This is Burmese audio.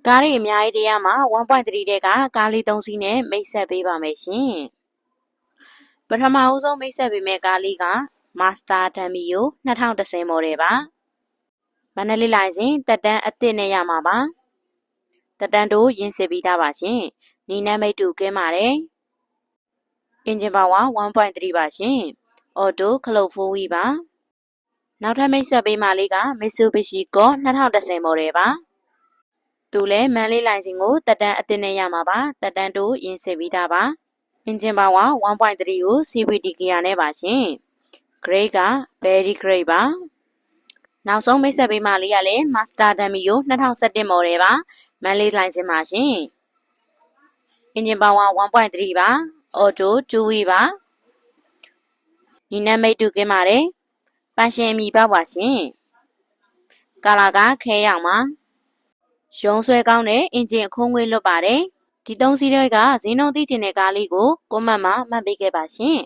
ကားရီအများကြီးတရားမှာ1.3တဲ့ကကားလေး3စီးနဲ့မိတ်ဆက်ပေးပါမယ်ရှင်ပထမအဆုံးမိတ်ဆက်ပေးမယ့်ကားလေးက Master Demio 2010 model ပါမန္တလေးလိုင်စင်တက်တန်းအသစ်နဲ့ရမှာပါတက်တန်းတို့ရင်းစစ်ပြီးသားပါရှင်နီနံမိတ်တူကင်းပါတယ်အင်ဂျင်ပါဝါ1.3ပါရှင်အော်တိုခလုတ်4ဝီးပါနောက်ထပ်မိတ်ဆက်ပေးမှလေးက Mitsubishi Go 2010 model ပါသူလည်းမန္တလေးလိုင်စင်ကိုတက်တန်းအသစ်နဲ့ရမှာပါတက်တန်းတို့ရင်းစစ်ပြီးသားပါအင်ဂျင်ပါဝါ1.3ကို CVT gear နဲ့ပါရှင် grade က very great ပါနောက်ဆုံးမိတ်ဆက်ပေးမှလေးကလည်း Master Demio 2011 model ပါမန္တလေးလိုင်စင်ပါရှင်အင်ဂျင်ပါဝါ1.3ပါအော်တို2ဝီးပါနီနံမိတ်တူကင်းပါတယ်ပန်ရှင်အမည်ပါရှင်ကာလာကခဲရောင်ပါရုံးဆွဲကောင်းတဲ့အင်ဂျင်အခုံးငွေလွတ်ပါတယ်ဒီ3စီးတွေကဈေးနှုန်းသိချင်တဲ့ကားလေးကိုကွန်မန့်မှာမှတ်ပေးခဲ့ပါရှင်